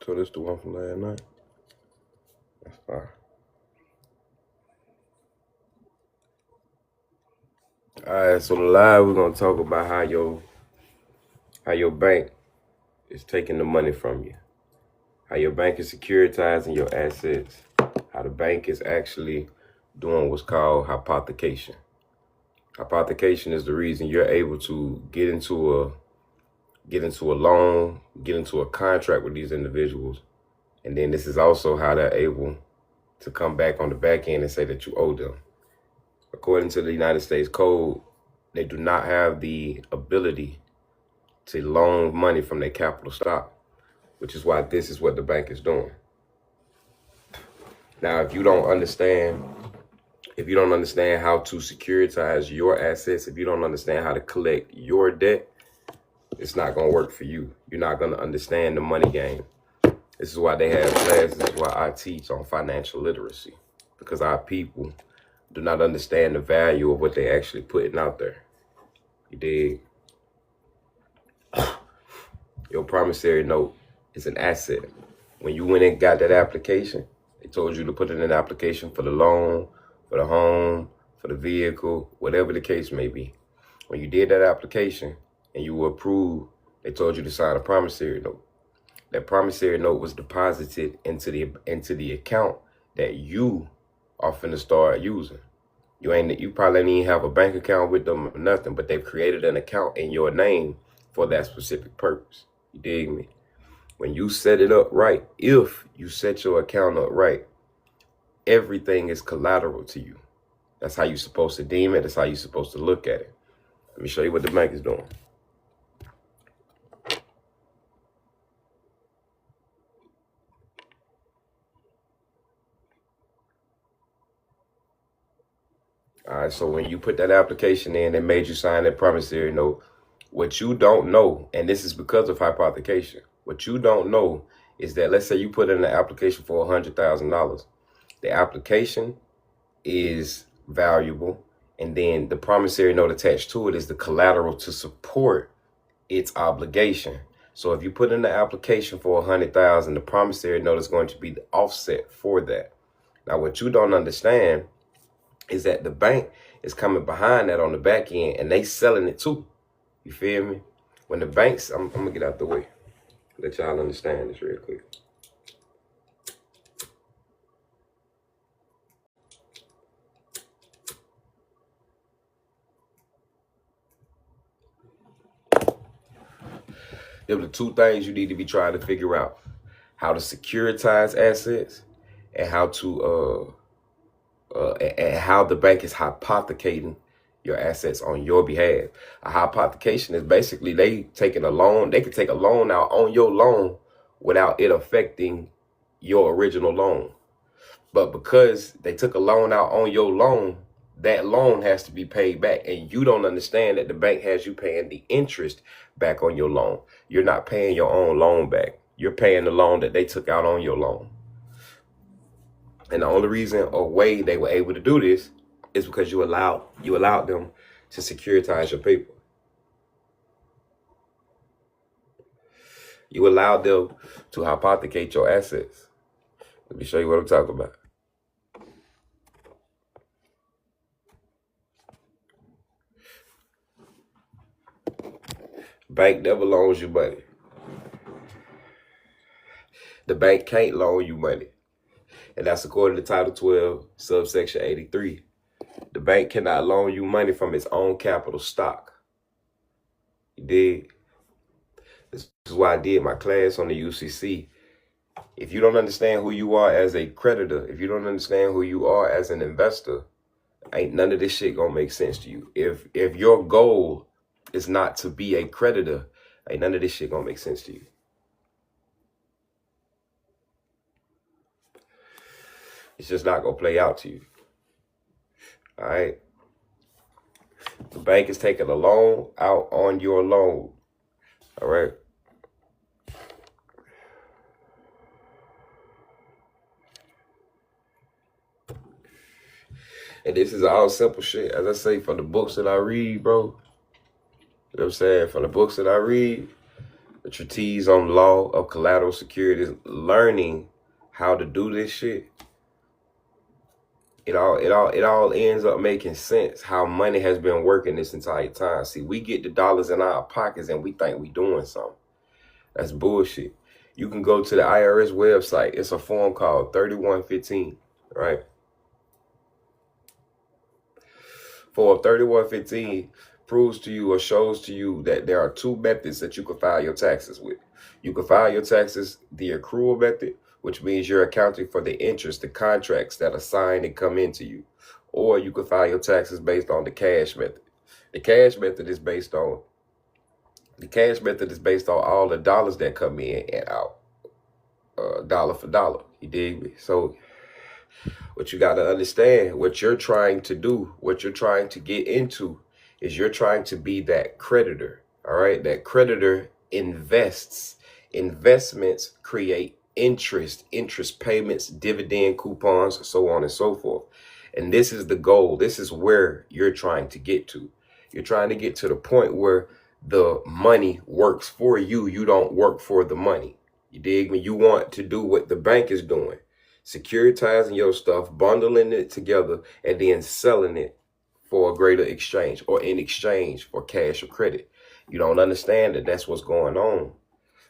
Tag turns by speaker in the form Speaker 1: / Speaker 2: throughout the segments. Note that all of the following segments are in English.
Speaker 1: So this the one from last night. That's fine. All right, so the live we're gonna talk about how your bank is taking the money from you, how your bank is securitizing your assets, how the bank is actually doing what's called hypothecation. Hypothecation is the reason you're able to get into a loan, get into a contract with these individuals, and then this is also how they're able to come back on the back end and say that you owe them. According to the United States Code, they do not have the ability to loan money from their capital stock, which is why this is what the bank is doing. Now, if you don't understand how to securitize your assets, if you don't understand how to collect your debt, it's not going to work for you. You're not going to understand the money game. This is why they have classes, this is why I teach on financial literacy, because our people do not understand the value of what they're actually putting out there. You dig? Your promissory note is an asset. When you went and got that application, they told you to put it in an application for the loan, for the home, for the vehicle, whatever the case may be. When you did that application and you were approved, they told you to sign a promissory note. That promissory note was deposited into the account that you are finna start using. You probably didn't even have a bank account with them or nothing, but they've created an account in your name for that specific purpose. You dig me? When you set it up right, if you set your account up right, everything is collateral to you. That's how you're supposed to deem it. That's how you're supposed to look at it. Let me show you what the bank is doing. All right, so when you put that application in, they made you sign that promissory note. What you don't know, and this is because of hypothecation, what you don't know is that, let's say you put in an application for $100,000. The application is valuable, and then the promissory note attached to it is the collateral to support its obligation. So if you put in the application for $100,000, the promissory note is going to be the offset for that. Now, what you don't understand is that the bank is coming behind that on the back end, and they selling it too. You feel me? When the banks, I'm gonna get out the way, let y'all understand this real quick. There are the two things you need to be trying to figure out: how to securitize assets, and how to and how the bank is hypothecating your assets on your behalf. A hypothecation is basically they taking a loan. They could take a loan out on your loan without it affecting your original loan. But because they took a loan out on your loan, that loan has to be paid back. And you don't understand that the bank has you paying the interest back on your loan. You're not paying your own loan back. You're paying the loan that they took out on your loan. And the only reason or way they were able to do this is because you allowed them to securitize your paper. You allowed them to hypothecate your assets. Let me show you what I'm talking about. Bank never loans you money. The bank can't loan you money. And that's according to Title 12, subsection 83. The bank cannot loan you money from its own capital stock. You dig? This is why I did my class on the UCC. If you don't understand who you are as a creditor, if you don't understand who you are as an investor, ain't none of this shit gonna make sense to you. If your goal is not to be a creditor, ain't none of this shit gonna make sense to you. It's just not gonna play out to you. All right. The bank is taking a loan out on your loan. All right. And this is all simple shit. As I say, from the books that I read, bro. You know what I'm saying? From the books that I read, the treatise on law of collateral securities, learning how to do this shit, it all ends up making sense how money has been working this entire time. See, we get the dollars in our pockets and we think we doing something. That's bullshit. You can go to the IRS website. It's a form called 3115, right? Form 3115 proves to you or shows to you that there are two methods that you can file your taxes with. You can file your taxes the accrual method, which means you're accounting for the interest, the contracts that are signed and come into you. Or you can file your taxes based on the cash method. The cash method is based on all the dollars that come in and out, dollar for dollar. You dig me? So what you got to understand, what you're trying to do, what you're trying to get into is you're trying to be that creditor. All right. That creditor invests. Investments create interest payments, dividend coupons, so on and so forth. And this is the goal. This is where you're trying to get to. You're trying to get to the point where the money works for you. You don't work for the money. You dig me? You want to do what the bank is doing. Securitizing your stuff, bundling it together, and then selling it for a greater exchange or in exchange for cash or credit. You don't understand that that's what's going on.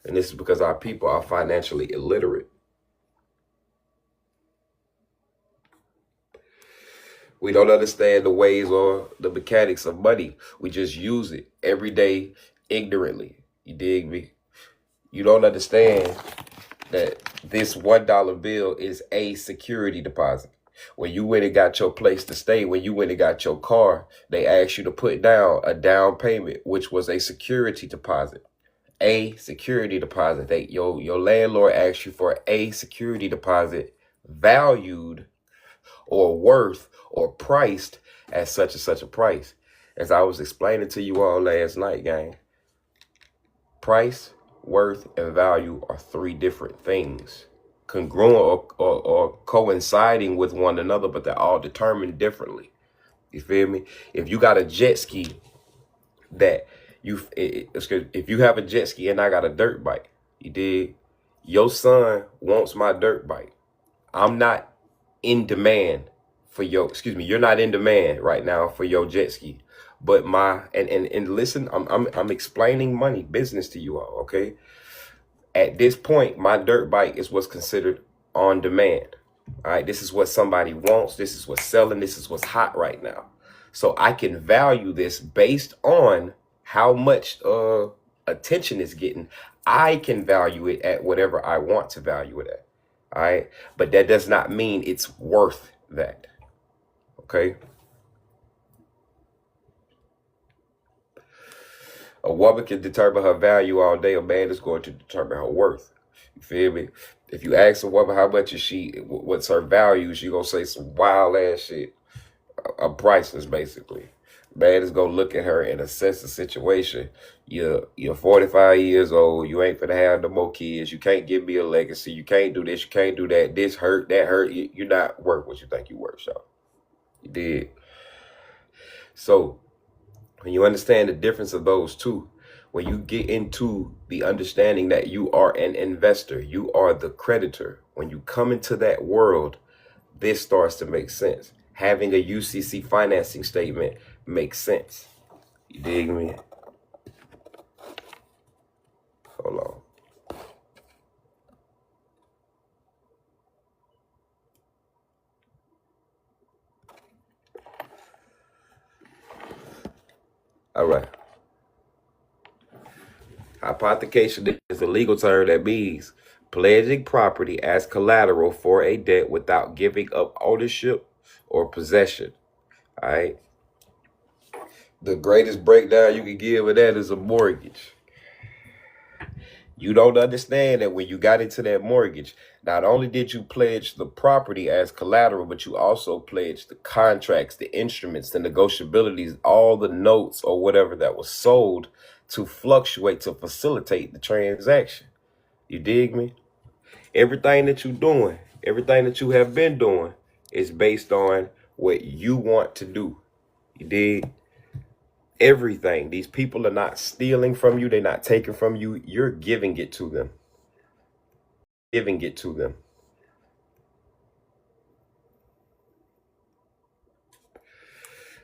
Speaker 1: And this is because our people are financially illiterate. We don't understand the ways or the mechanics of money. We just use it every day ignorantly. You dig me? You don't understand that this $1 bill is a security deposit. When you went and got your place to stay, when you went and got your car, they asked you to put down a down payment, which was a security deposit. A security deposit. Your landlord asked you for a security deposit valued or worth or priced at such and such a price. As I was explaining to you all last night, gang, price, worth, and value are three different things, congruent or coinciding with one another, but they're all determined differently. You feel me? If you got a jet ski that if you have a jet ski and I got a dirt bike, you dig? Your son wants my dirt bike. I'm not in demand for you're not in demand right now for your jet ski. But and listen, I'm explaining money business to you all, okay? At this point, my dirt bike is what's considered on demand. All right, this is what somebody wants. This is what's selling. This is what's hot right now. So I can value this based on how much attention it's getting. I can value it at whatever I want to value it at. All right, but that does not mean it's worth that. Okay. A woman can determine her value all day. A man is going to determine her worth. You feel me? If you ask a woman how much is she, what's her value, she gonna say some wild ass shit. I'm priceless, basically. Man is gonna look at her and assess the situation. You're 45 years old. You ain't finna have no more kids. You can't give me a legacy. You can't do this. You can't do that. This hurt. That hurt. You're not worth what you think you worth, y'all. You did. So when you understand the difference of those two, when you get into the understanding that you are an investor, you are the creditor. When you come into that world, this starts to make sense. Having a UCC financing statement makes sense. You dig me? Hold on. All right. Hypothecation is a legal term that means pledging property as collateral for a debt without giving up ownership or possession. All right. The greatest breakdown you can give of that is a mortgage. You don't understand that when you got into that mortgage, not only did you pledge the property as collateral, but you also pledged the contracts, the instruments, the negotiabilities, all the notes or whatever that was sold to fluctuate, to facilitate the transaction. You dig me? Everything that you're doing, everything that you have been doing is based on what you want to do. You dig? Everything. These people are not stealing from you. They're not taking from you. You're giving it to them. Giving it to them.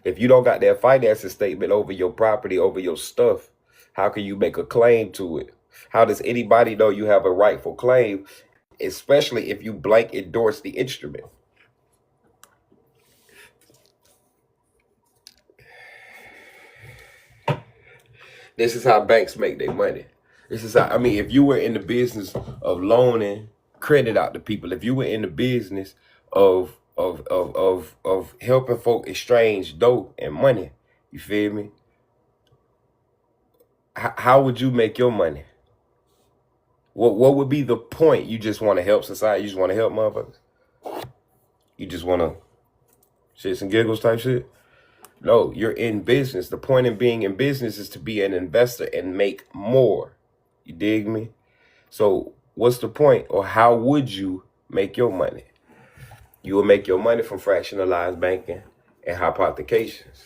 Speaker 1: If you don't got that financing statement over your property, over your stuff, how can you make a claim to it? How does anybody know you have a rightful claim, especially if you blank endorse the instrument? This is how banks make their money. This is how, I mean, if you were in the business of loaning credit out to people, if you were in the business of helping folk exchange dough and money, you feel me? How would you make your money? What would be the point? You just want to help society? You just want to help motherfuckers? You just want to shits and giggles type shit? No, you're in business. The point in being in business is to be an investor and make more. You dig me? So what's the point, or how would you make your money? You will make your money from fractionalized banking and hypothecations.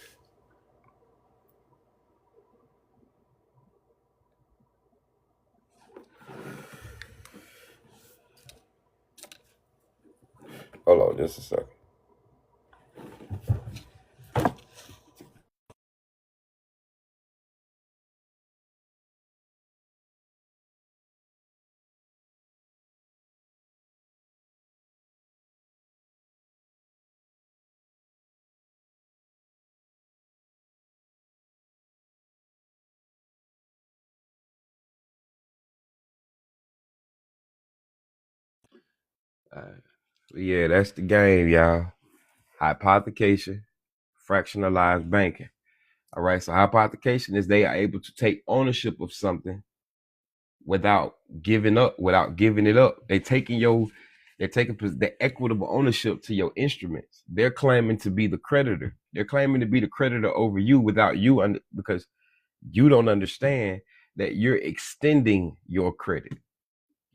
Speaker 1: Hold on just a second. Yeah, that's the game, y'all. Hypothecation, fractionalized banking. All right, so hypothecation is they are able to take ownership of something without giving it up. They're taking the equitable ownership to your instruments. They're claiming to be the creditor. They're claiming to be the creditor over you without you, because you don't understand that you're extending your credit.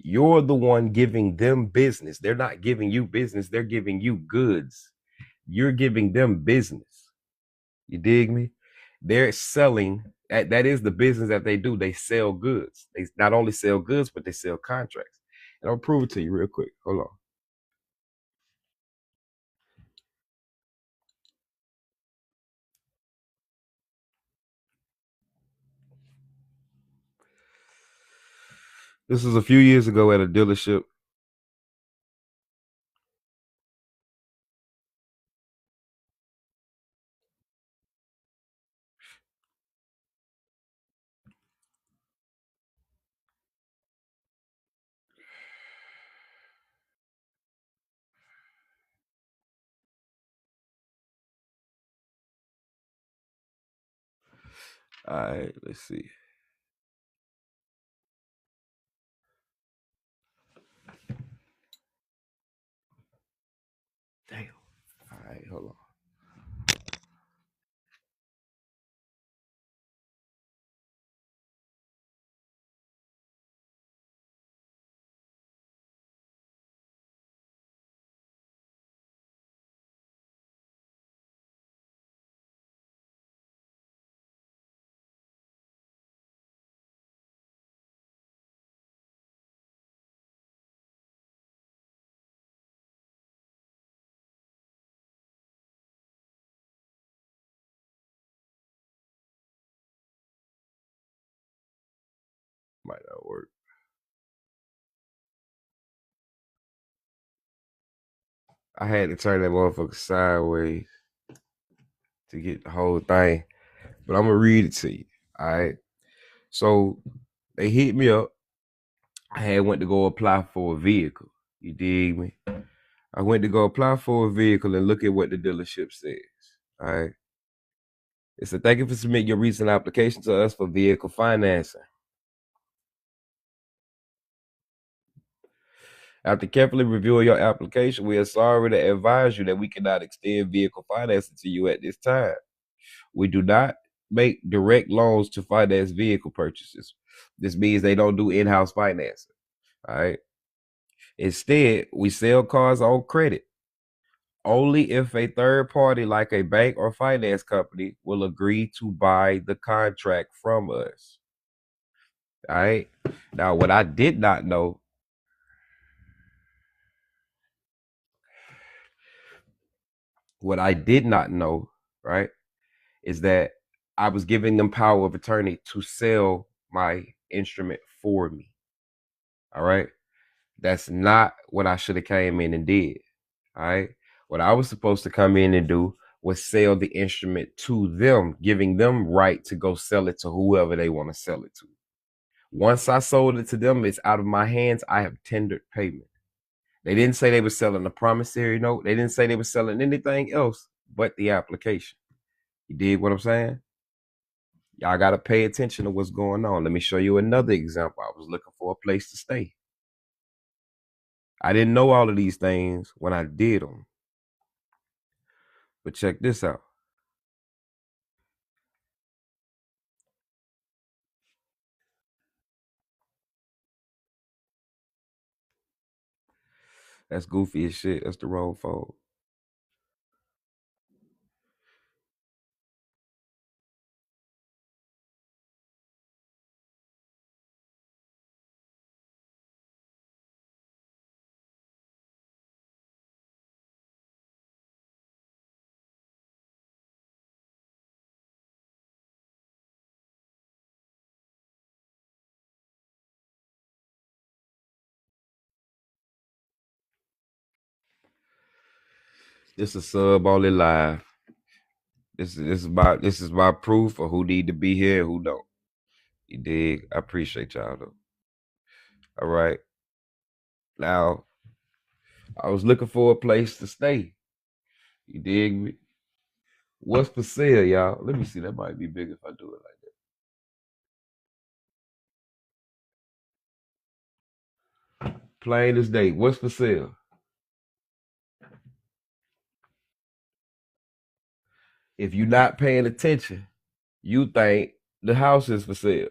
Speaker 1: You're the one giving them business. They're not giving you business. They're giving you goods. You're giving them business. You dig me? They're selling. That is the business that they do. They sell goods. They not only sell goods, but they sell contracts. And I'll prove it to you real quick. Hold on. This was a few years ago at a dealership. All right, let's see. Damn. All right, hold on. Might not work. I had to turn that motherfucker sideways to get the whole thing. But I'm gonna read it to you. All right. So they hit me up. I had went to go apply for a vehicle. You dig me? I went to go apply for a vehicle and look at what the dealership says. All right. It said, thank you for submitting your recent application to us for vehicle financing. After carefully reviewing your application, we are sorry to advise you that we cannot extend vehicle financing to you at this time. We do not make direct loans to finance vehicle purchases. This means they don't do in-house financing. All right. Instead, we sell cars on credit. only if a third party like a bank or finance company will agree to buy the contract from us. All right. Now, what I did not know, right, is that I was giving them power of attorney to sell my instrument for me. All right. That's not what I should have came in and did. All right. What I was supposed to come in and do was sell the instrument to them, giving them right to go sell it to whoever they want to sell it to. Once I sold it to them, it's out of my hands. I have tendered payment. They didn't say they were selling a promissory note. They didn't say they were selling anything else but the application. You dig what I'm saying? Y'all got to pay attention to what's going on. Let me show you another example. I was looking for a place to stay. I didn't know all of these things when I did them. But check this out. That's goofy as shit. That's the wrong phone. This is Sub Only Live. This is my proof of who need to be here and who don't. You dig? I appreciate y'all though. All right. Now, I was looking for a place to stay. You dig me? What's for sale, y'all? Let me see. That might be big if I do it like that. Plain as day. What's for sale? If you're not paying attention, you think the house is for sale.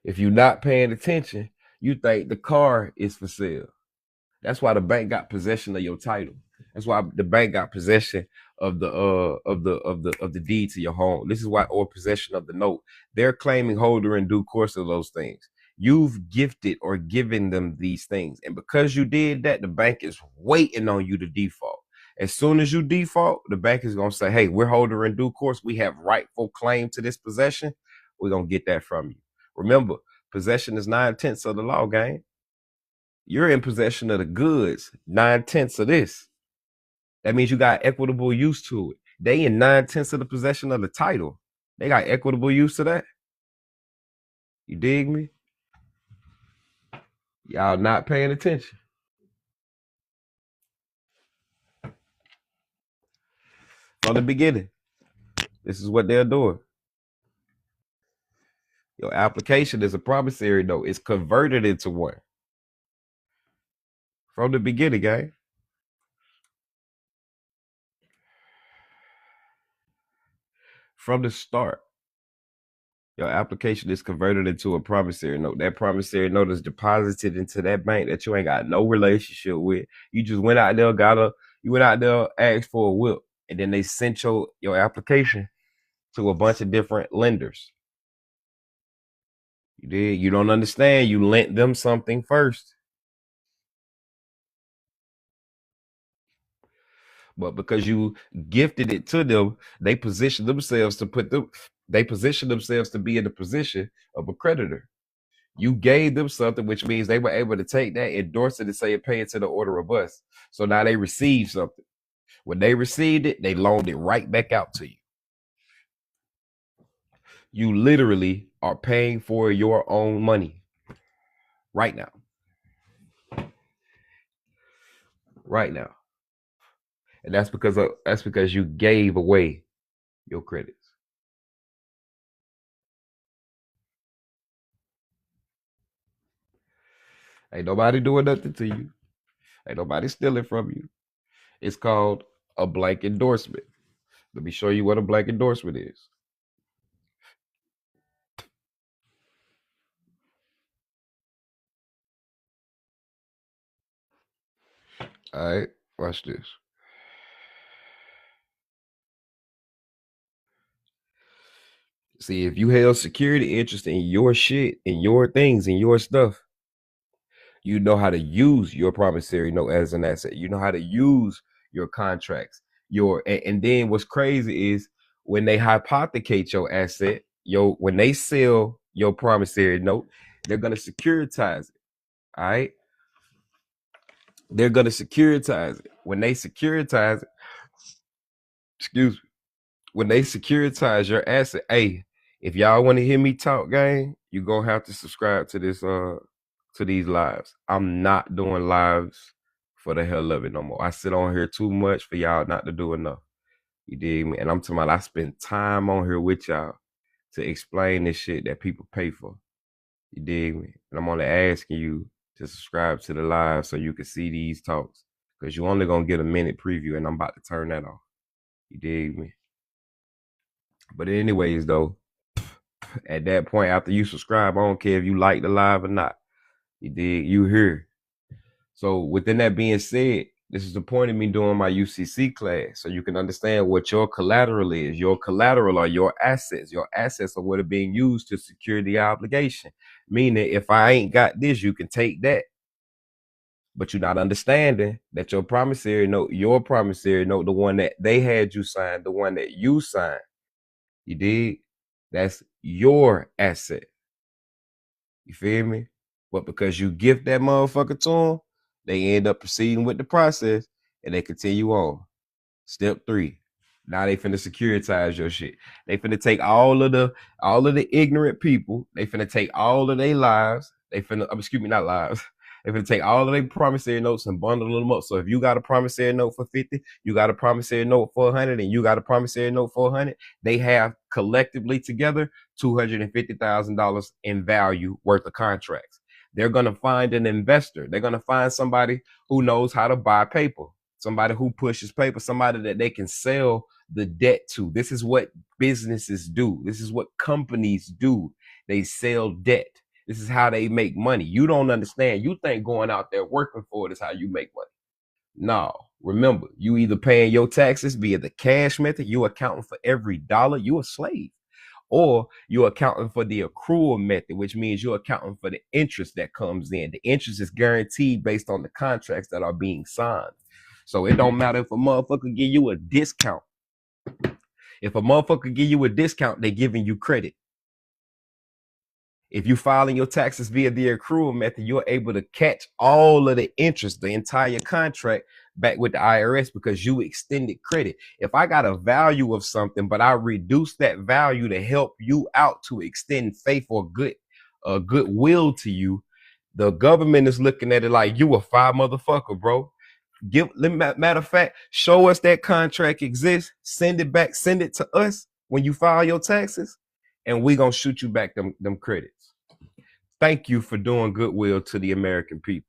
Speaker 1: If you're not paying attention, you think the car is for sale. That's why the bank got possession of your title. That's why the bank got possession of the deed to your home. This is why, or possession of the note. They're claiming holder in due course of those things. You've gifted or given them these things. And because you did that, the bank is waiting on you to default. As soon as you default, the bank is gonna say, hey, we're holder in due course. We have rightful claim to this possession. We're gonna get that from you. Remember, possession is 9/10 of the law, gang. You're in possession of the goods, 9/10 of this. That means you got equitable use to it. They in 9/10 of the possession of the title. They got equitable use to that. You dig me? Y'all not paying attention. From the beginning, this is what they're doing. Your application is a promissory note. It's converted into one. From the beginning, gang. From the start. Your application is converted into a promissory note. That promissory note is deposited into that bank that you ain't got no relationship with. You just went out there, asked for a whip, and then they sent your application to a bunch of different lenders. You did. You don't understand. You lent them something first, but because you gifted it to them, they position themselves to be in the position of a creditor. You gave them something, which means they were able to take that, endorse it, and say pay it to the order of us. So now they received something. When they received it, they loaned it right back out to you. You literally are paying for your own money right now. Right now. And that's because you gave away your credits. Ain't nobody doing nothing to you. Ain't nobody stealing from you. It's called a blank endorsement. Let me show you what a blank endorsement is. All right, watch this. See, if you held security interest in your shit, in your things, in your stuff, you know how to use your promissory note as an asset. You know how to use your contracts. And then what's crazy is when they hypothecate your asset, when they sell your promissory note, they're gonna securitize it. All right. They're gonna securitize it. When they securitize it, excuse me, when they securitize your asset, hey, if y'all want to hear me talk, gang, you gonna have to subscribe to this to these lives. I'm not doing lives for the hell of it no more. I sit on here too much for y'all not to do enough. You dig me? And I'm talking about I spend time on here with y'all to explain this shit that people pay for. You dig me? And I'm only asking you to subscribe to the live so you can see these talks. Because you only gonna get a minute preview and I'm about to turn that off. You dig me? But anyways, though, at that point, after you subscribe, I don't care if you like the live or not. You dig? You here. So within that being said, this is the point of me doing my UCC class, so you can understand what your collateral is. Your collateral are your assets. Your assets are what are being used to secure the obligation. Meaning, if I ain't got this, you can take that. But you're not understanding that your promissory note, the one that they had you sign, the one that you signed, you dig? That's your asset. You feel me? But because you gift that motherfucker to them, they end up proceeding with the process and they continue on. Step 3. Now they finna securitize your shit. They finna take all of the ignorant people. They finna take all of their lives. They finna, excuse me, not lives. They finna take all of their promissory notes and bundle them up. So if you got a promissory note for 50, you got a promissory note for 100, and you got a promissory note for 100, they have collectively together $250,000 in value worth of contracts. They're gonna find an investor. They're gonna find somebody who knows how to buy paper, somebody who pushes paper, somebody that they can sell the debt to. This is what businesses do. This is what companies do. They sell debt. This is how they make money. You don't understand. You think going out there working for it is how you make money. No. Remember, you either paying your taxes via the cash method, you accounting for every dollar, you a slave. Or you're accounting for the accrual method, which means you're accounting for the interest that comes in. The interest is guaranteed based on the contracts that are being signed. So it don't matter if a motherfucker give you a discount. If a motherfucker give you a discount, they giving you credit. If you filing your taxes via the accrual method, you're able to catch all of the interest, the entire contract back with the IRS because you extended credit. If I got a value of something, but I reduce that value to help you out to extend faith or goodwill to you, the government is looking at it like you a fire motherfucker, bro. Matter of fact, show us that contract exists, send it back, send it to us when you file your taxes, and we gonna shoot you back them credits. Thank you for doing goodwill to the American people.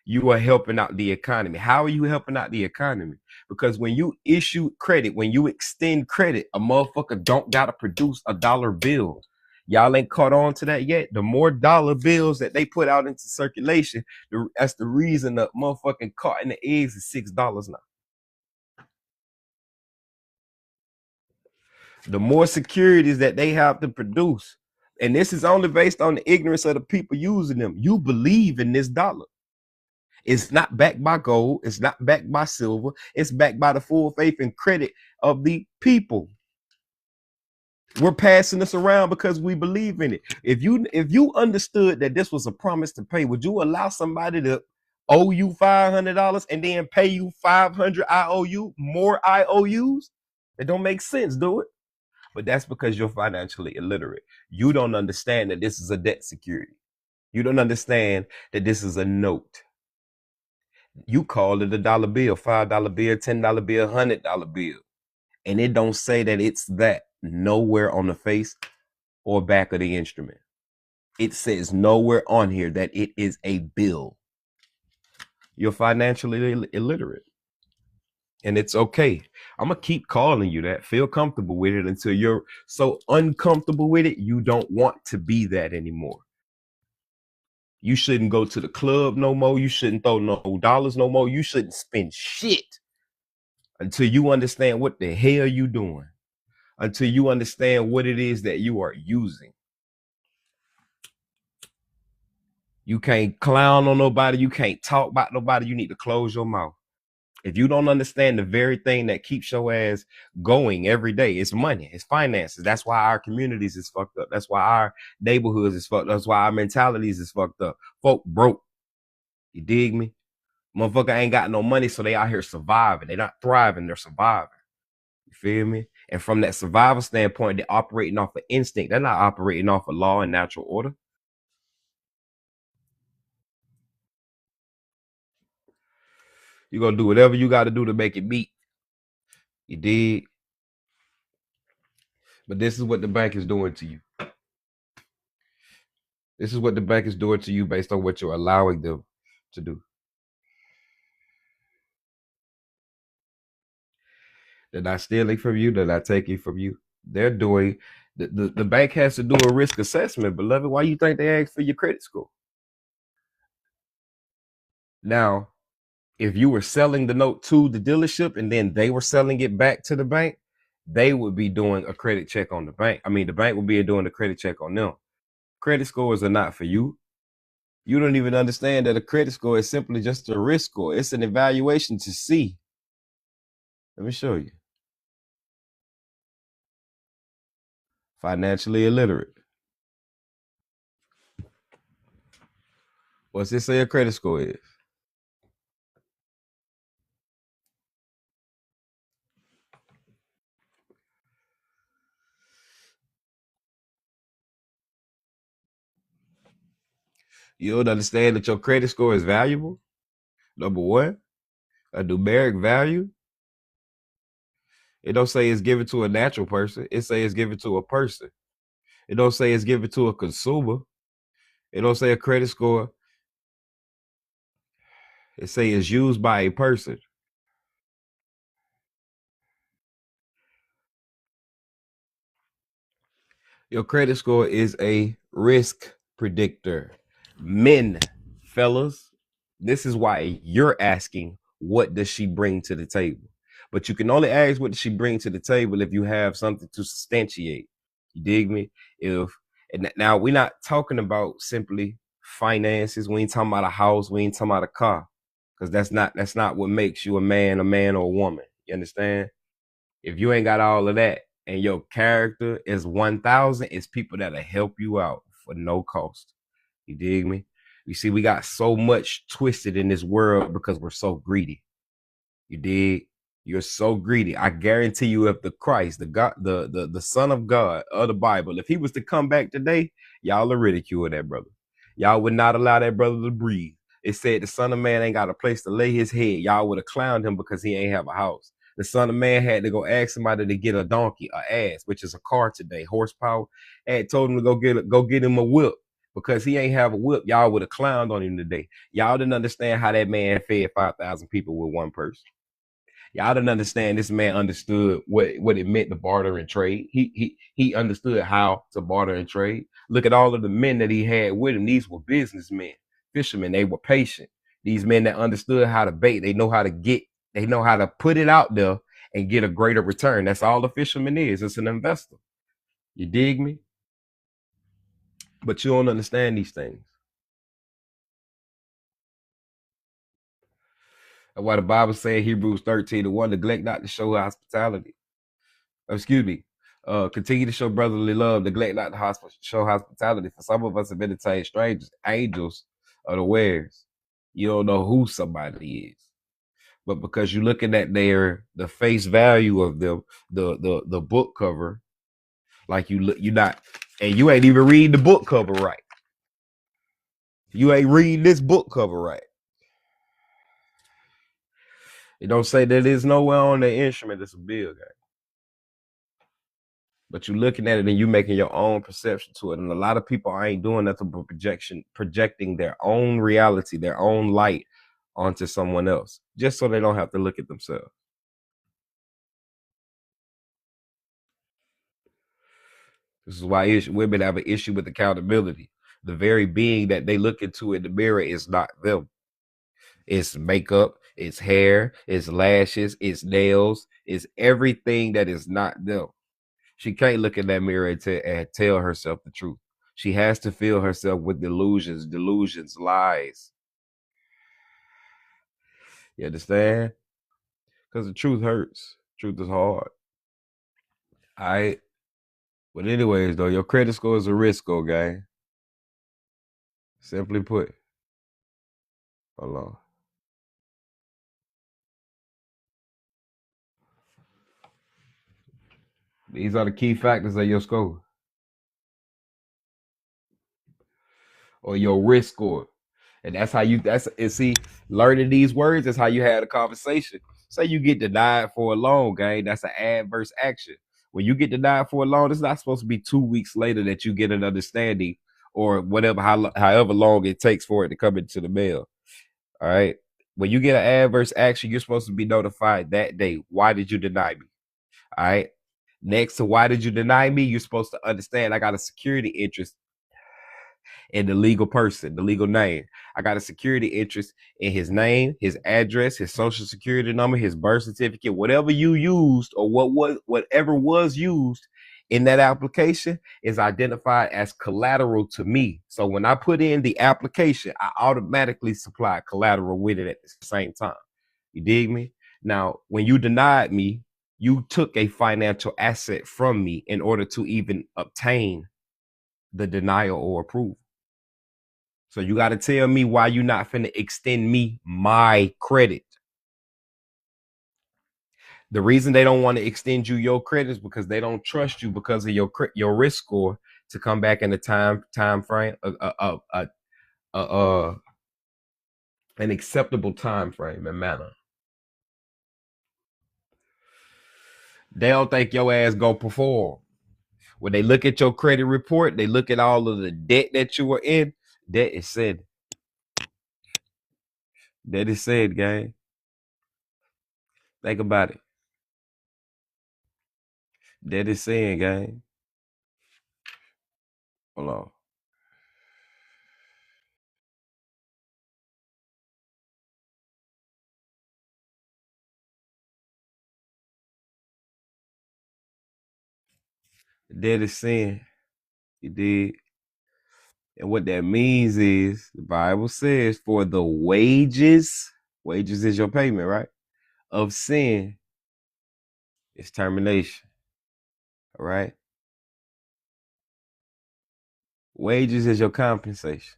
Speaker 1: You are helping out the economy. How are you helping out the economy? Because when you issue credit, when you extend credit, a motherfucker don't gotta produce a dollar bill. Y'all ain't caught on to that yet. The more dollar bills that they put out into circulation, that's the reason the motherfucking carton of eggs is $6 now. The more securities that they have to produce, and this is only based on the ignorance of the people using them. You believe in this dollar. It's not backed by gold. It's not backed by silver. It's backed by the full faith and credit of the people. We're passing this around because we believe in it. If you understood that this was a promise to pay, would you allow somebody to owe you $500 and then pay you 500 IOU, more IOUs? It don't make sense, do it? But that's because you're financially illiterate. You don't understand that this is a debt security. You don't understand that this is a note. You call it a dollar bill, $5 bill, $10 bill, $100 bill. And it don't say that it's that nowhere on the face or back of the instrument. It says nowhere on here that it is a bill. You're financially illiterate. And it's okay. I'm going to keep calling you that. Feel comfortable with it until you're so uncomfortable with it, you don't want to be that anymore. You shouldn't go to the club no more. You shouldn't throw no dollars no more. You shouldn't spend shit until you understand what the hell you doing. until you understand what it is that you are using. You can't clown on nobody. You can't talk about nobody. You need to close your mouth. If you don't understand the very thing that keeps your ass going every day, it's money, it's finances. That's why our communities is fucked up. That's why our neighborhoods is fucked up. That's why our mentalities is fucked up. Folk broke. You dig me? Motherfucker ain't got no money, so they out here surviving. They're not thriving, they're surviving. You feel me? And from that survival standpoint, they're operating off of instinct. They're not operating off of law and natural order. You're gonna do whatever you gotta do to make it meet. You dig? But this is what the bank is doing to you. This is what the bank is doing to you based on what you're allowing them to do. They're not stealing from you. They're not taking from you. They're doing, the bank has to do a risk assessment, beloved. Why you think they ask for your credit score? Now, if you were selling the note to the dealership and then they were selling it back to the bank, they would be doing a credit check on the bank. I mean, the bank would be doing a credit check on them. Credit scores are not for you. You don't even understand that a credit score is simply just a risk score. It's an evaluation to see. Let me show you. Financially illiterate. What's this say a credit score is? You don't understand that your credit score is valuable? Number one, a numeric value. It don't say it's given to a natural person. It say it's given to a person. It don't say it's given to a consumer. It don't say a credit score. It say it's used by a person. Your credit score is a risk predictor. Men, fellas, this is why you're asking, what does she bring to the table? But you can only ask what does she bring to the table if you have something to substantiate. You dig me? And now we're not talking about simply finances. We ain't talking about a house. We ain't talking about a car. Because that's not what makes you a man or a woman. You understand? If you ain't got all of that and your character is 1,000, it's people that'll help you out for no cost. You dig me? You see, we got so much twisted in this world because we're so greedy. You dig? You're so greedy. I guarantee you, if the Christ, the God, the Son of God of the Bible, if he was to come back today, y'all will ridicule that brother. Y'all would not allow that brother to breathe. It said the Son of Man ain't got a place to lay his head. Y'all would have clowned him because he ain't have a house. The Son of Man had to go ask somebody to get a donkey, a ass, which is a car today, horsepower. Had told him to go get him a whip because he ain't have a whip. Y'all would have clowned on him today. Y'all didn't understand how that man fed 5,000 people with one person. Y'all didn't understand this man understood what it meant to barter and trade. He understood how to barter and trade. Look at all of the men that he had with him. These were businessmen, fishermen. They were patient. These men that understood how to bait. They know how to put it out there and get a greater return. That's all a fisherman is. It's an investor. You dig me? But you don't understand these things. That's why the Bible says Hebrews 13:1, neglect not to show hospitality. Excuse me. Continue to show brotherly love, neglect not to show hospitality. For some of us have entertained strangers, angels unawares. You don't know who somebody is. But because you're looking at the face value of them, the book cover, like you're not, and you ain't even reading the book cover right. You ain't reading this book cover right. It don't say that there's nowhere on the instrument that's a bill game. But you're looking at it and you making your own perception to it. And a lot of people ain't doing nothing but projecting their own reality, their own light onto someone else, just so they don't have to look at themselves. This is why women have an issue with accountability. The very being that they look into in the mirror is not them. It's makeup, it's hair, it's lashes, it's nails, it's everything that is not them. She can't look in that mirror and tell herself the truth. She has to fill herself with delusions, lies. You understand? Because the truth hurts. Truth is hard. All right. But anyways, though, your credit score is a risk score, gang. Simply put. Hold on. These are the key factors of your score or your risk score. And that's how you see, learning these words is how you had a conversation. Say you get denied for a loan, gang. That's an adverse action. When you get denied for a loan, it's not supposed to be 2 weeks later that you get an understanding or whatever, however long it takes for it to come into the mail. All right. When you get an adverse action, you're supposed to be notified that day. Why did you deny me? All right. Next to why did you deny me? You're supposed to understand I got a security interest in the legal person, the legal name. I got a security interest in his name, his address, his social security number, his birth certificate, whatever you used or whatever was used in that application is identified as collateral to me. So when I put in the application, I automatically supply collateral with it at the same time. You dig me? Now, when you denied me, you took a financial asset from me in order to even obtain the denial or approval. So you got to tell me why you not finna extend me my credit. The reason they don't want to extend you your credit is because they don't trust you because of your risk score to come back in the time frame, an acceptable time frame and manner. They don't think your ass go perform. When they look at your credit report, they look at all of the debt that you were in. Debt is said. That is said, gang. Think about it. That is saying, gang. Hold on. That is sin. You did. And what that means is the Bible says for the wages is your payment, right? Of sin is termination. All right. Wages is your compensation.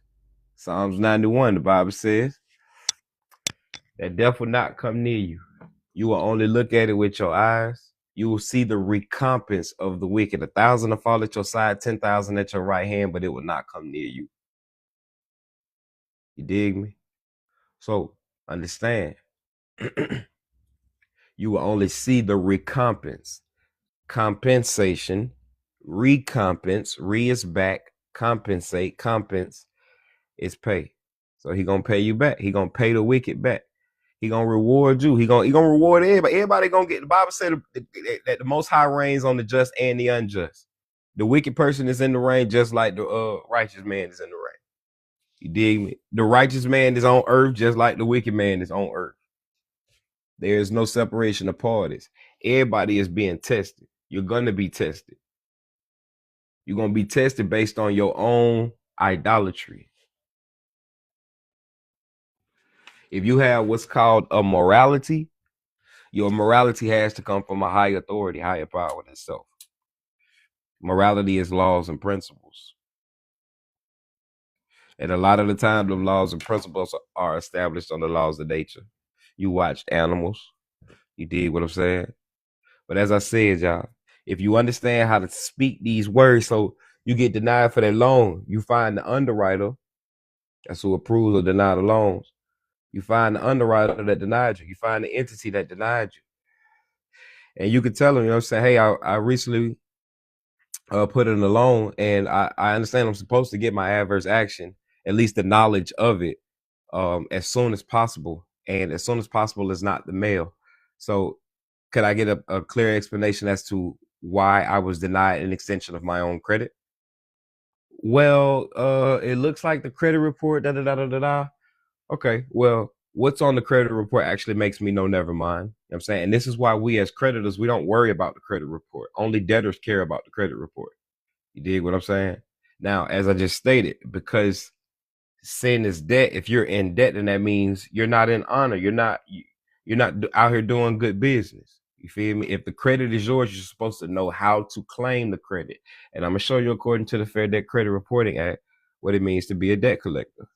Speaker 1: Psalms 91, the Bible says that death will not come near you. You will only look at it with your eyes. You will see the recompense of the wicked. 1,000 will fall at your side, 10,000 at your right hand, but it will not come near you. You dig me? So understand, you will only see the recompense. Compensation, recompense, re is back, compensate, compense is pay. So he gonna pay you back. He gonna pay the wicked back. He gonna reward you. He gonna reward everybody. Everybody gonna get. The Bible said that the Most High reigns on the just and the unjust. The wicked person is in the rain, just like the righteous man is in the rain. You dig me? The righteous man is on earth, just like the wicked man is on earth. There is no separation of parties. Everybody is being tested. You're gonna be tested. You're gonna be tested based on your own idolatry. If you have what's called a morality, your morality has to come from a higher authority, higher power than self. Morality is laws and principles. And a lot of the time, the laws and principles are established on the laws of nature. You watched animals. You did what I'm saying. But as I said, y'all, if you understand how to speak these words, so you get denied for that loan, you find the underwriter, that's who approves or denies the loans. You find the underwriter that denied you. You find the entity that denied you. And you could tell them, you know what I'm saying, hey, I recently put in a loan and I understand I'm supposed to get my adverse action, at least the knowledge of it, as soon as possible. And as soon as possible is not the mail. So could I get a clear explanation as to why I was denied an extension of my own credit? Well, it looks like the credit report, da da da da da da. Okay, well, what's on the credit report actually makes me know never mind. You know what I'm saying? And this is why we as creditors, we don't worry about the credit report. Only debtors care about the credit report. You dig what I'm saying? Now, as I just stated, because sin is debt, if you're in debt, then that means you're not in honor. You're not out here doing good business. You feel me? If the credit is yours, you're supposed to know how to claim the credit. And I'm gonna show you, according to the Fair Debt Credit Reporting Act, what it means to be a debt collector.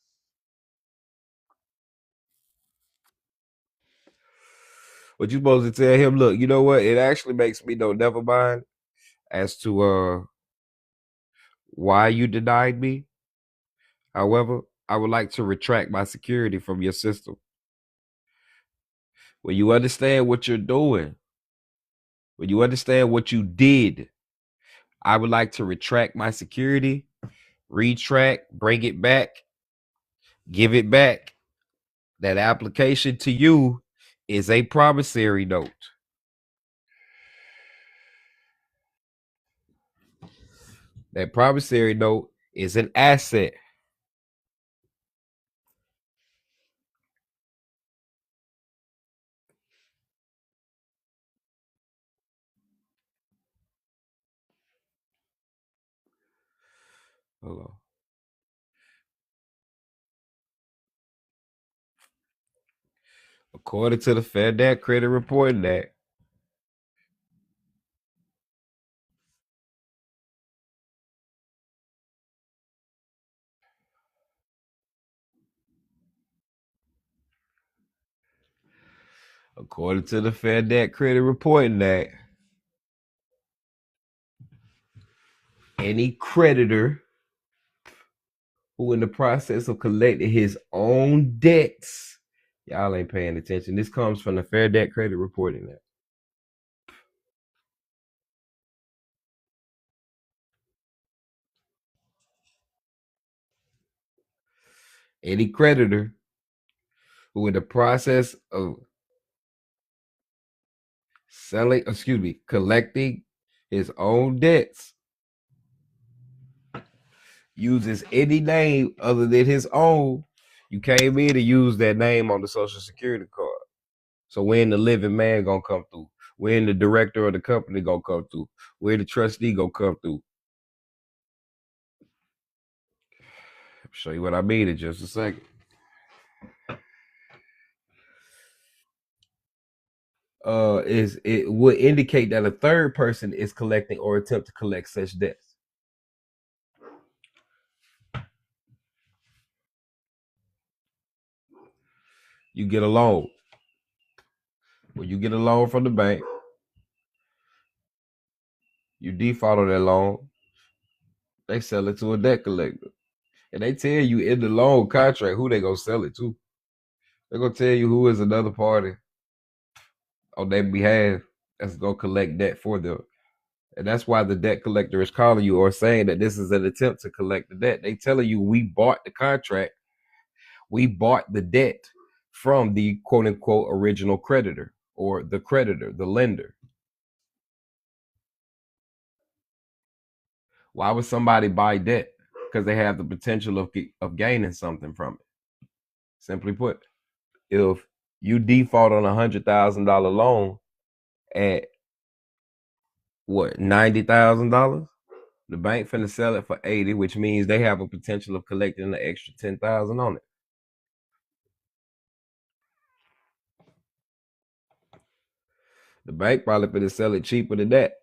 Speaker 1: What you supposed to tell him? Look, you know what? It actually makes me know never mind as to why you denied me. However, I would like to retract my security from your system. When you understand what you're doing, when you understand what you did, I would like to retract my security, retract, bring it back, give it back. That application to you is a promissory note. That promissory note is an asset. Hold on. According to the Fair Debt Credit Reporting Act, according to the Fair Debt Credit Reporting Act, any creditor who in the process of collecting his own debts, y'all ain't paying attention. This comes from the Fair Debt Credit Reporting Act. Any creditor who in the process of collecting his own debts uses any name other than his own, you came in to use that name on the Social Security card. So when the living man gonna come through? When the director of the company gonna come through? Where the trustee gonna come through? I'll show you what I mean in just a second. Is it would indicate that a third person is collecting or attempt to collect such debts. You get a loan. When you get a loan from the bank, you default on that loan, they sell it to a debt collector. And they tell you in the loan contract who they gonna sell it to. They're gonna tell you who is another party on their behalf that's gonna collect debt for them. And that's why the debt collector is calling you or saying that this is an attempt to collect the debt. They telling you we bought the contract, we bought the debt from the quote unquote original creditor or the creditor, the lender. Why would somebody buy debt? Because they have the potential of gaining something from it. Simply put, if you default on $100,000 loan at what, $90,000, the bank finna sell it for 80, which means they have a potential of collecting an extra 10,000 on it. The bank probably finna sell it cheaper than that.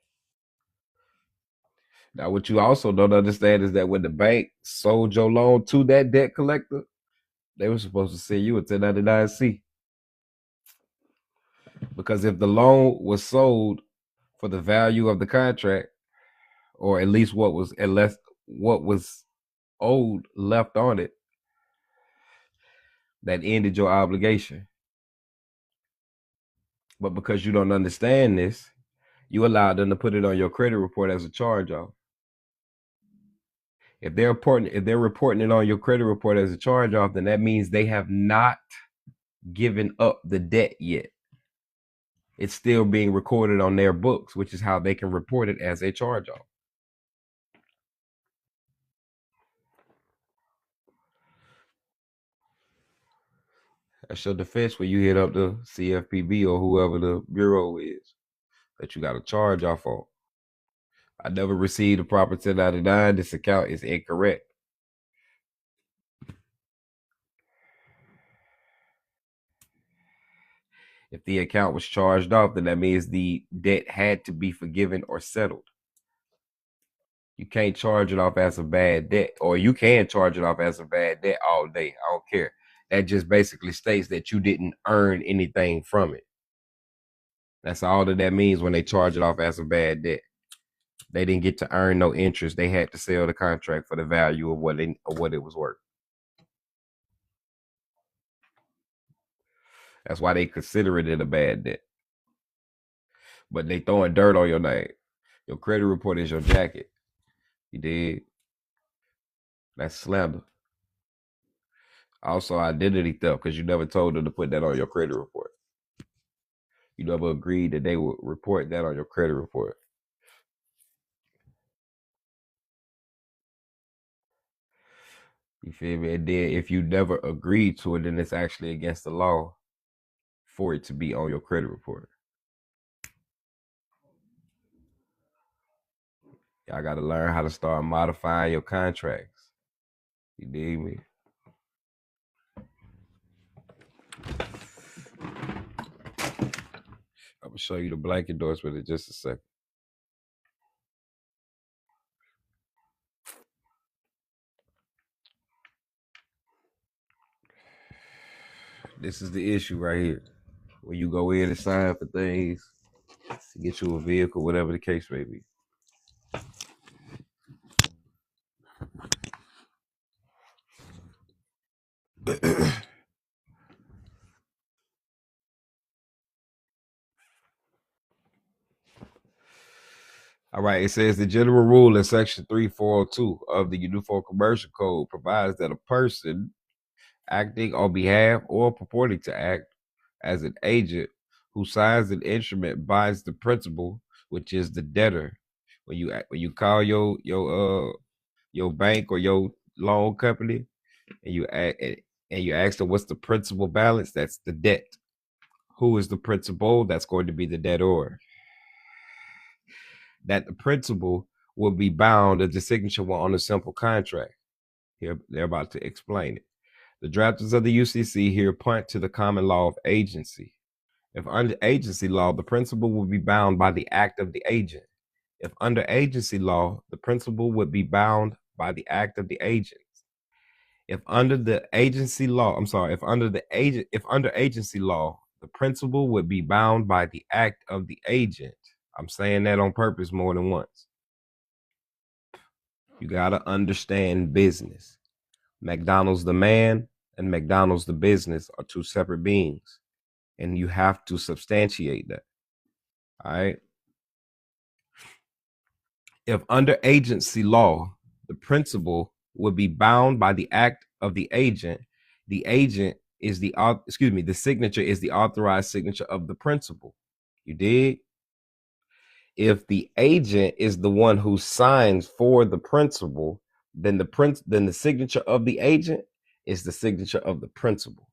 Speaker 1: Now, what you also don't understand is that when the bank sold your loan to that debt collector, they were supposed to send you a 1099-C. Because if the loan was sold for the value of the contract, or at least what was owed left on it, that ended your obligation. But because you don't understand this, you allowed them to put it on your credit report as a charge off. If they're reporting it on your credit report as a charge off, then that means they have not given up the debt yet. It's still being recorded on their books, which is how they can report it as a charge off. That's your defense when you hit up the CFPB or whoever the bureau is that you got a charge off on. I never received a proper 1099. This account is incorrect. If the account was charged off, then that means the debt had to be forgiven or settled. You can't charge it off as a bad debt, or you can charge it off as a bad debt all day. I don't care. That just basically states that you didn't earn anything from it. That's all that means when they charge it off as a bad debt. They didn't get to earn no interest. They had to sell the contract for the value of what it was worth. That's why they consider it a bad debt. But they throwing dirt on your name. Your credit report is your jacket. You did. That's slander. Also, identity theft, because you never told them to put that on your credit report. You never agreed that they would report that on your credit report. You feel me? And then if you never agreed to it, then it's actually against the law for it to be on your credit report. Y'all got to learn how to start modifying your contracts. You dig me? I'm going to show you the blank endorsement in just a second. This is the issue right here. When you go in and sign for things to get you a vehicle, whatever the case may be. All right, it says the general rule in section 3402 of the Uniform Commercial Code provides that a person acting on behalf or purporting to act as an agent who signs an instrument binds the principal, which is the debtor. When you call your bank or your loan company and you ask them what's the principal balance, that's the debt. Who is the principal? That's going to be the debtor. That the principal will be bound as the signature on a simple contract. Here they're about to explain it. The drafters of the UCC here point to the common law of agency. If under agency law, the principal would be bound by the act of the agent. If under agency law, the principal would be bound by the act of the agent. If under agency law, if under agency law, the principal would be bound by the act of the agent. I'm saying that on purpose more than once. You got to understand business. McDonald's the man and McDonald's the business are two separate beings. And you have to substantiate that. All right. If under agency law, the principal would be bound by the act of the agent is the signature is the authorized signature of the principal. You dig? If the agent is the one who signs for the principal, then the signature of the agent is the signature of the principal.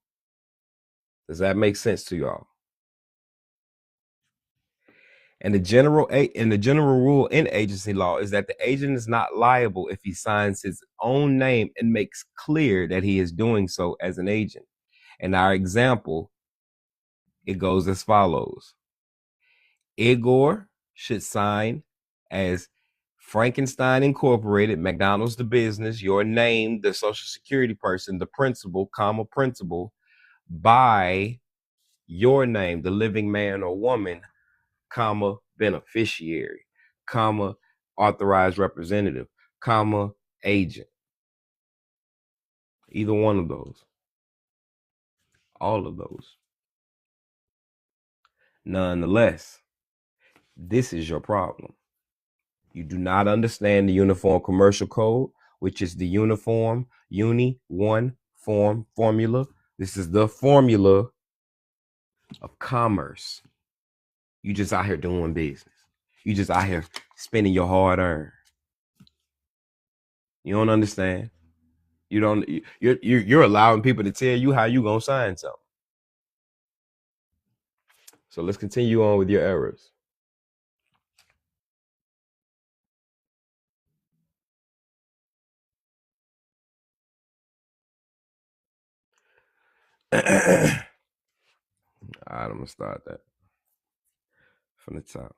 Speaker 1: Does that make sense to y'all? And the general rule in agency law is that the agent is not liable if he signs his own name and makes clear that he is doing so as an agent. In our example, it goes as follows. Igor should sign as Frankenstein Incorporated, McDonald's the business, your name, the social security person, the principal, by your name, the living man or woman, beneficiary, authorized representative, agent. Either one of those. All of those. Nonetheless, this is your problem. You do not understand the Uniform Commercial Code, which is the Uniform Form formula. This is the formula of commerce. You just out here doing business. You just out here spending your hard earned. You don't understand. You're allowing people to tell you how you gonna sign something. So let's continue on with your errors. All right, I'm gonna start that from the top.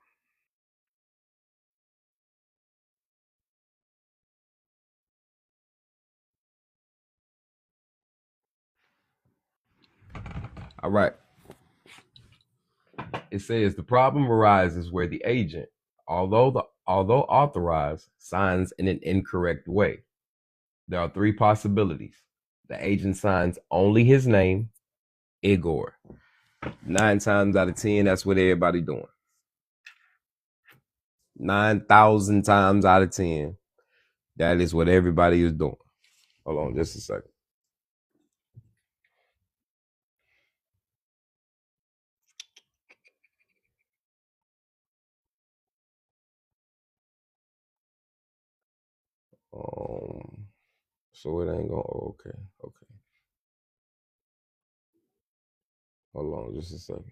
Speaker 1: All right. It says the problem arises where the agent, although authorized, signs in an incorrect way. There are three possibilities. The agent signs only his name, Igor. 9 times out of 10, that's what everybody doing. 9,000 times out of 10, that is what everybody is doing. Hold on just a second. So it ain't going. Okay. Hold on just a second.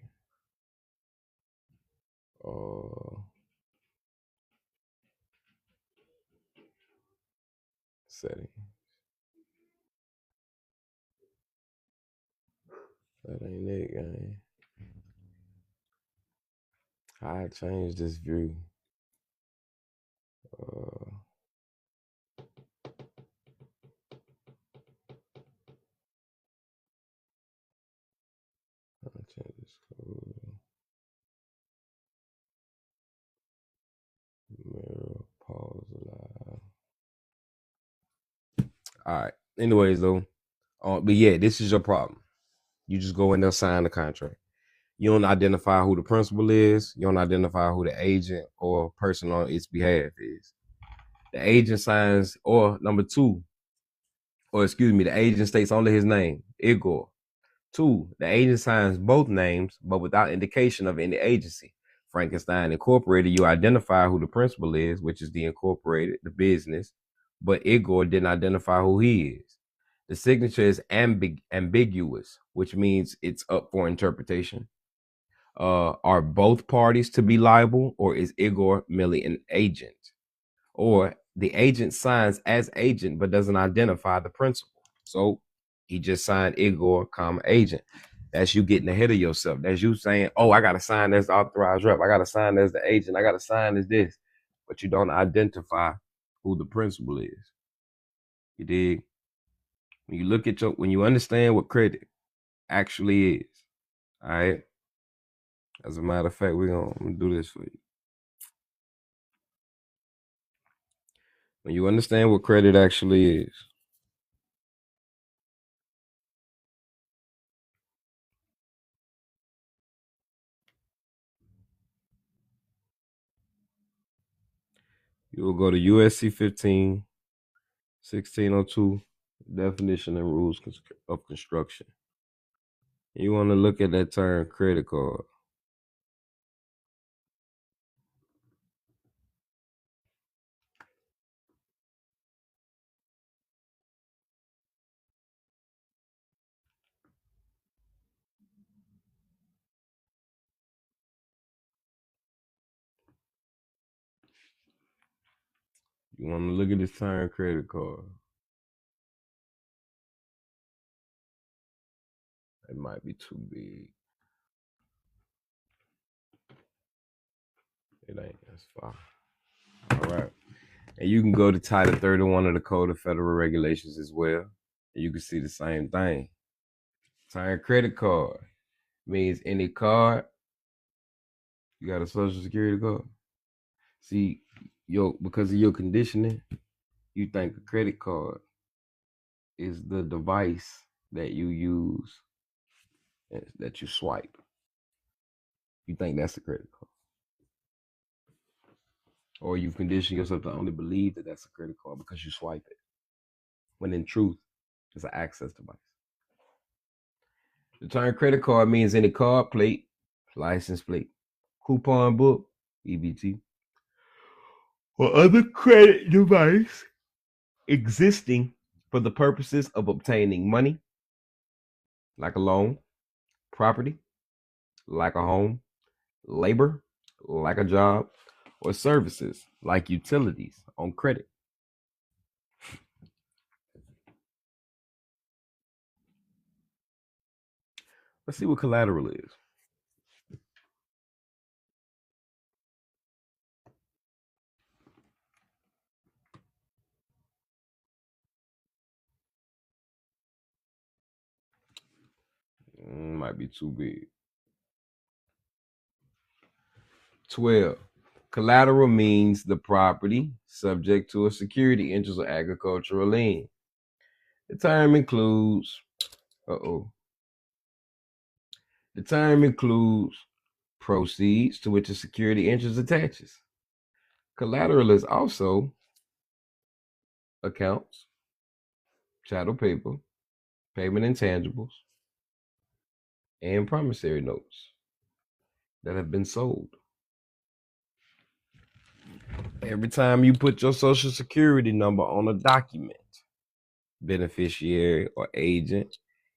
Speaker 1: Setting. That ain't it, gang. How I change this view? Change this code. Mirror, pause, live. All right. Anyways, though, but yeah, this is your problem. You just go in there, sign the contract. You don't identify who the principal is. You don't identify who the agent or person on its behalf is. The agent signs, or number two, or excuse me, the agent states only his name, Igor. 2, the agent signs both names, but without indication of any agency. Frankenstein Incorporated, you identify who the principal is, which is the incorporated, the business, but Igor didn't identify who he is. The signature is ambiguous, which means it's up for interpretation. Are both parties to be liable, or is Igor merely an agent? Or the agent signs as agent but doesn't identify the principal. So he just signed Igor, agent. That's you getting ahead of yourself. That's you saying, oh, I got to sign as the authorized rep. I got to sign as the agent. I got to sign as this. But you don't identify who the principal is. You dig? When you understand what credit actually is, all right? As a matter of fact, I'm gonna do this for you. When you understand what credit actually is, you will go to USC 15, 1602, definition and rules of construction. You want to look at that term credit card. You want to look at this term credit card. It might be too big. It ain't. That's fine. All right. And you can go to Title 31 of the Code of Federal Regulations as well. And you can see the same thing. Term credit card means any card. You got a Social Security card. See, because of your conditioning, you think a credit card is the device that you use, that you swipe. You think that's a credit card. Or you've conditioned yourself to only believe that that's a credit card because you swipe it. When in truth, it's an access device. The term credit card means any card, plate, license plate, coupon book, EBT, or other credit device existing for the purposes of obtaining money, like a loan, property, like a home,
Speaker 2: labor, like a job, or services, like utilities, on credit. Let's see what collateral is. Might be too big. 12. Collateral means the property subject to a security interest or agricultural lien. The term includes, the term includes proceeds to which a security interest attaches. Collateral is also accounts, chattel paper, payment intangibles, and promissory notes that have been sold. Every time you put your social security number on a document, beneficiary or agent,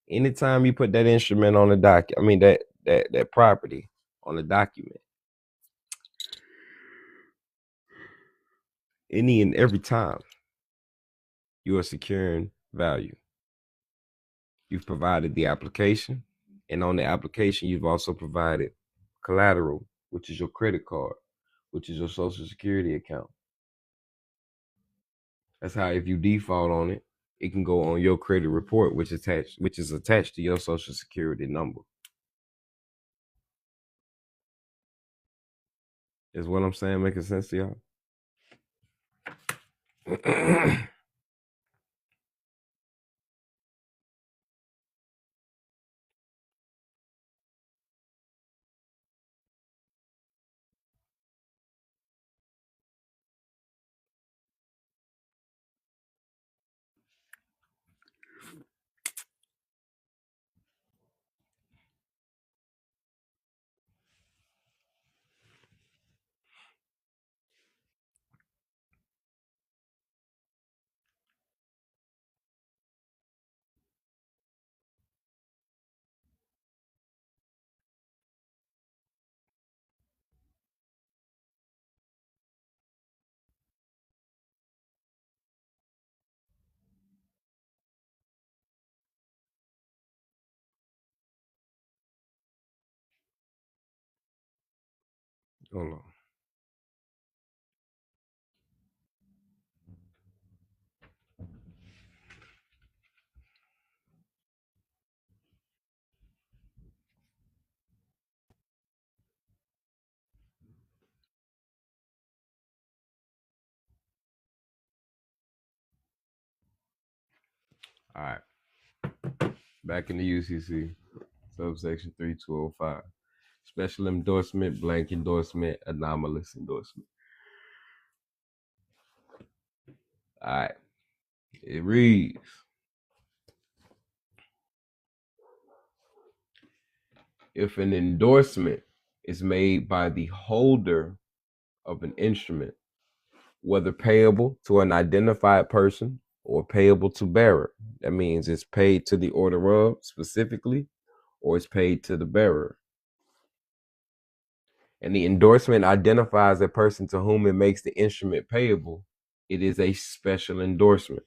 Speaker 2: anytime you put that instrument on that property on a document, any and every time you are securing value. You've provided the application, and on the application, you've also provided collateral, which is your credit card, which is your social security account. That's how if you default on it, it can go on your credit report, which is attached to your social security number. Is what I'm saying making sense to y'all? Hold on. All right. Back in the UCC, subsection 3205. Special endorsement, blank endorsement, anomalous endorsement. All right. It reads, if an endorsement is made by the holder of an instrument, whether payable to an identified person or payable to bearer, that means it's paid to the order of specifically, or it's paid to the bearer, and the endorsement identifies a person to whom it makes the instrument payable, it is a special endorsement.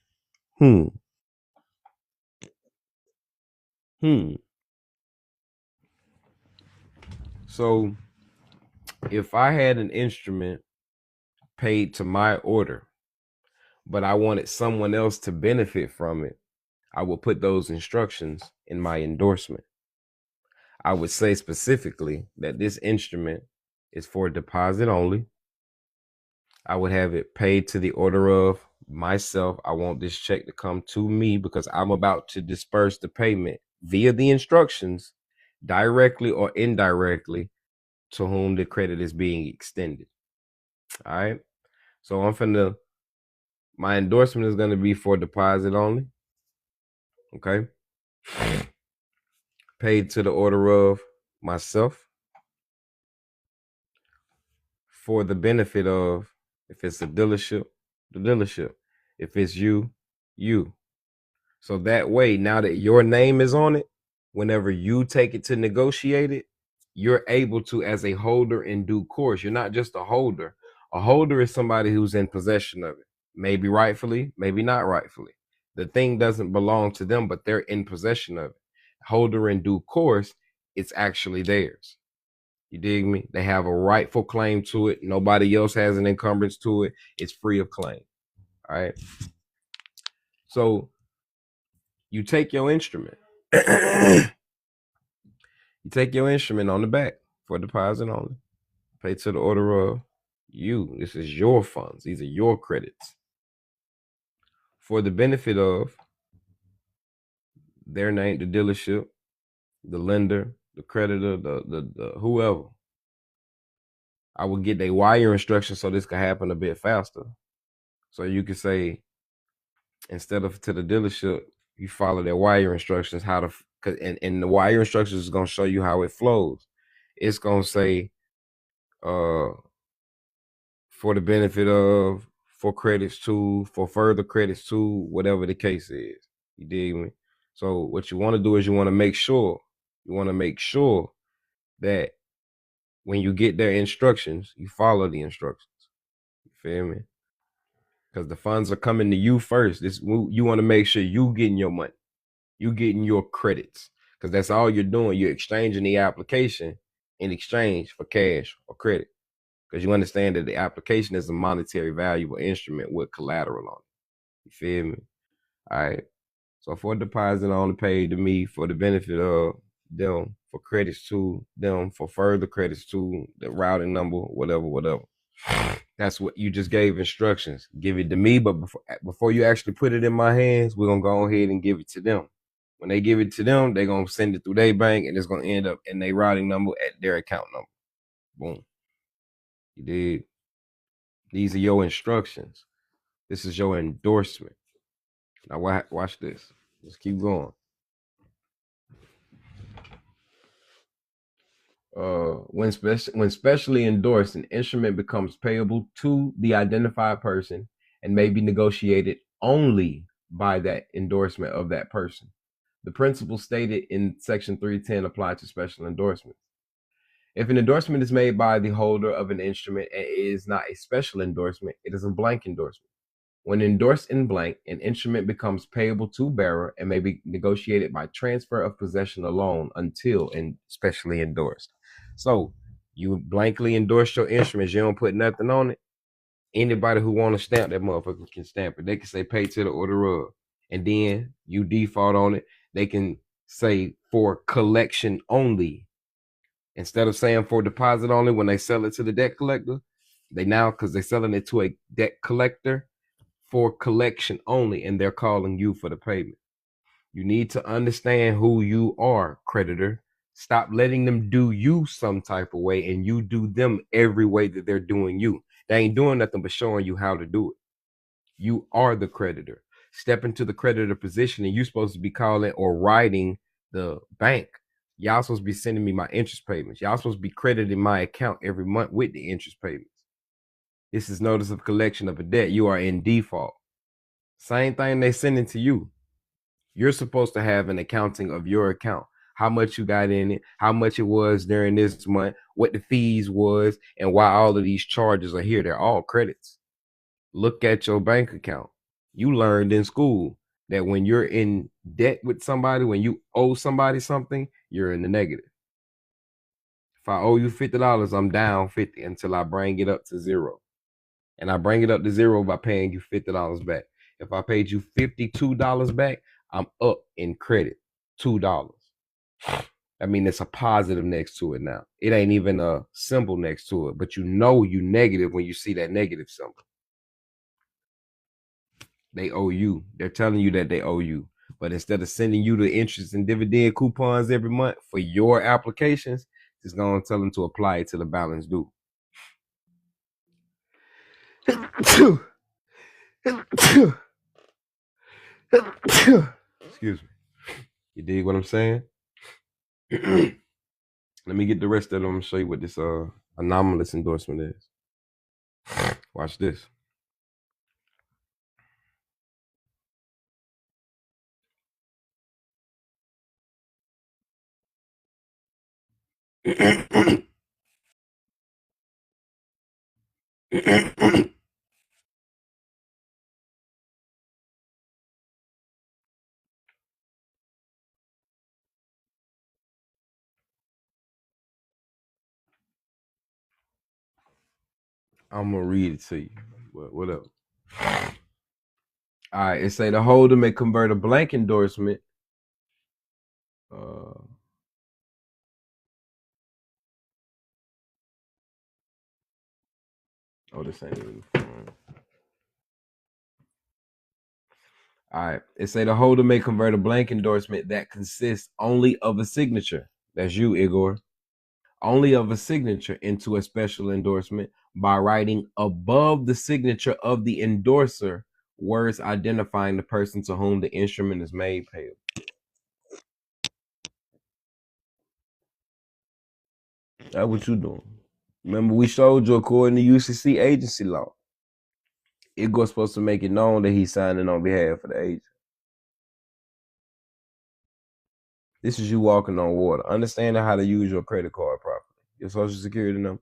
Speaker 2: So if I had an instrument paid to my order, but I wanted someone else to benefit from it, I would put those instructions in my endorsement. I would say specifically that this instrument is for deposit only. I would have it paid to the order of myself. I want this check to come to me because I'm about to disperse the payment via the instructions, directly or indirectly, to whom the credit is being extended. All right. So my endorsement is going to be for deposit only. Okay. Paid to the order of myself, for the benefit of, if it's a dealership, the dealership. If it's you. So that way, now that your name is on it, whenever you take it to negotiate it, you're able to, as a holder in due course, you're not just a holder. A holder is somebody who's in possession of it, maybe rightfully, maybe not rightfully. The thing doesn't belong to them, but they're in possession of it. Holder in due course, it's actually theirs. You dig me? They have a rightful claim to it. Nobody else has an encumbrance to it. It's free of claim. All right. So you take your instrument. You take your instrument on the back for deposit only. Pay to the order of you. This is your funds. These are your credits. For the benefit of their name, the dealership, the lender, the creditor, the whoever. I will get their wire instructions so this can happen a bit faster. So you could say, instead of to the dealership, you follow their wire instructions, how to, and the wire instructions is going to show you how it flows. It's going to say, for the benefit of, for credits to, for further credits to, whatever the case is. You dig me? So what you want to do is you want to make sure that when you get their instructions, you follow the instructions. You feel me? Because the funds are coming to you first. You want to make sure you getting your money, you getting your credits, because that's all you're doing. You're exchanging the application in exchange for cash or credit, because you understand that the application is a monetary valuable instrument with collateral on it. You feel me? All right. So for deposit only paid to me for the benefit of them, for credits to them, for further credits to the routing number, whatever. That's what you just gave instructions. Give it to me, but before you actually put it in my hands, we're gonna go ahead and give it to them. When they give it to them, they're gonna send it through their bank, and it's gonna end up in their routing number at their account number. Boom. You did. These are your instructions. This is your endorsement. Now watch this. Let's keep going. When specially endorsed, an instrument becomes payable to the identified person and may be negotiated only by that endorsement of that person. The principles stated in Section 310 apply to special endorsements. If an endorsement is made by the holder of an instrument and is not a special endorsement, it is a blank endorsement. When endorsed in blank, an instrument becomes payable to bearer and may be negotiated by transfer of possession alone until specially endorsed. So you blankly endorse your instruments. You don't put nothing on it. Anybody who want to stamp that motherfucker can stamp it. They can say pay to the order of, and then you default on it. They can say for collection only. Instead of saying for deposit only, when they sell it to the debt collector, they now, because they're selling it to a debt collector, for collection only, and they're calling you for the payment. You need to understand who you are, creditor. Stop letting them do you some type of way, and you do them every way that they're doing you. They ain't doing nothing but showing you how to do it. You are the creditor. Step into the creditor position, and you're supposed to be calling or writing the bank. Y'all supposed to be sending me my interest payments. Y'all supposed to be crediting my account every month with the interest payments. This is notice of collection of a debt. You are in default. Same thing they sending to you. You're supposed to have an accounting of your account, how much you got in it, how much it was during this month, what the fees was, and why all of these charges are here. They're all credits. Look at your bank account. You learned in school that when you're in debt with somebody, when you owe somebody something, you're in the negative. If I owe you $50, I'm down 50 until I bring it up to zero. And I bring it up to zero by paying you $50 back. If I paid you $52 back, I'm up in credit, $2. I mean, it's a positive next to it now. It ain't even a symbol next to it, but you know you negative when you see that negative symbol. They owe you. They're telling you that they owe you. But instead of sending you the interest and dividend coupons every month for your applications, it's going to tell them to apply it to the balance due. Excuse me. You dig what I'm saying? Let me get the rest of them and show you what this anomalous endorsement is. Watch this. I'm gonna read it to you. What up? All right, it say the holder may convert a blank endorsement. Oh, this ain't even. All right, it say the holder may convert a blank endorsement that consists only of a signature. That's you, Igor. Only of a signature into a special endorsement by writing above the signature of the endorser words identifying the person to whom the instrument is made payable. That's what you doing. Remember, we showed you according to UCC agency law, Igor's supposed to make it known that he's signing on behalf of the agent. This is you walking on water. Understanding how to use your credit card properly, your social security number.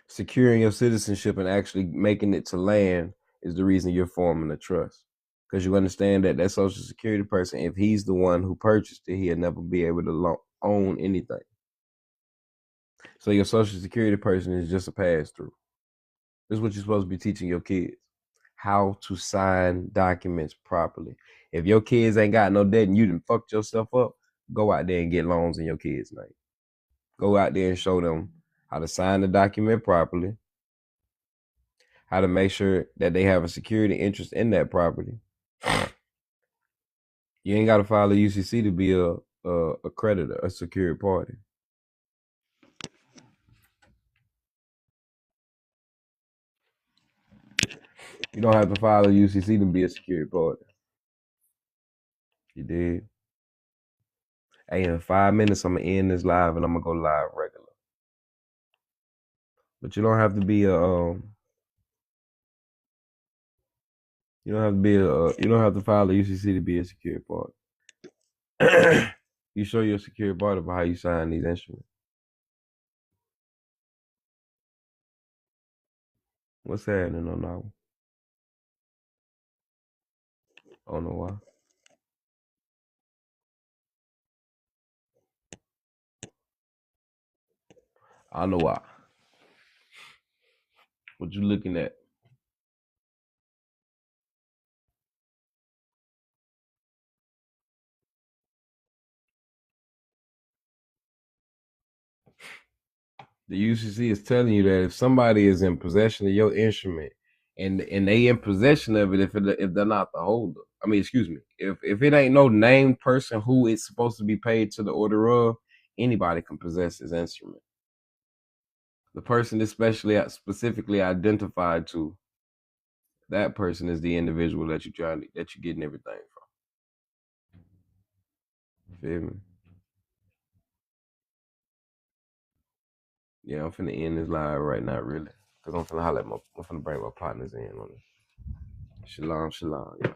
Speaker 2: Securing your citizenship and actually making it to land is the reason you're forming a trust. Because you understand that that social security person, if he's the one who purchased it, he'll never be able to own anything. So your social security person is just a pass through. This is what you're supposed to be teaching your kids. How to sign documents properly. If your kids ain't got no debt and you done fucked yourself up, go out there and get loans in your kids' name. Go out there and show them how to sign the document properly, how to make sure that they have a security interest in that property. You ain't got to file a UCC to be a creditor, a secured party. You don't have to file a UCC to be a secured party. You did. Hey, in 5 minutes, I'm going to end this live and I'm going to go live regular. But you don't have to be you don't have to file a UCC to be a secured party. You show your secured party by how you sign these instruments. What's happening on that one? I don't know why. I know why. What you looking at? The UCC is telling you that if somebody is in possession of your instrument and they in possession of it, if they're not the holder, I mean, excuse me, if it ain't no named person who it's supposed to be paid to the order of, anybody can possess this instrument. The person is specifically identified to, that person is the individual that you're getting everything from. Feel me? Yeah, I'm finna end this live right now, really, cause I'm finna bring my partners in on it. Shalom, shalom. Yeah.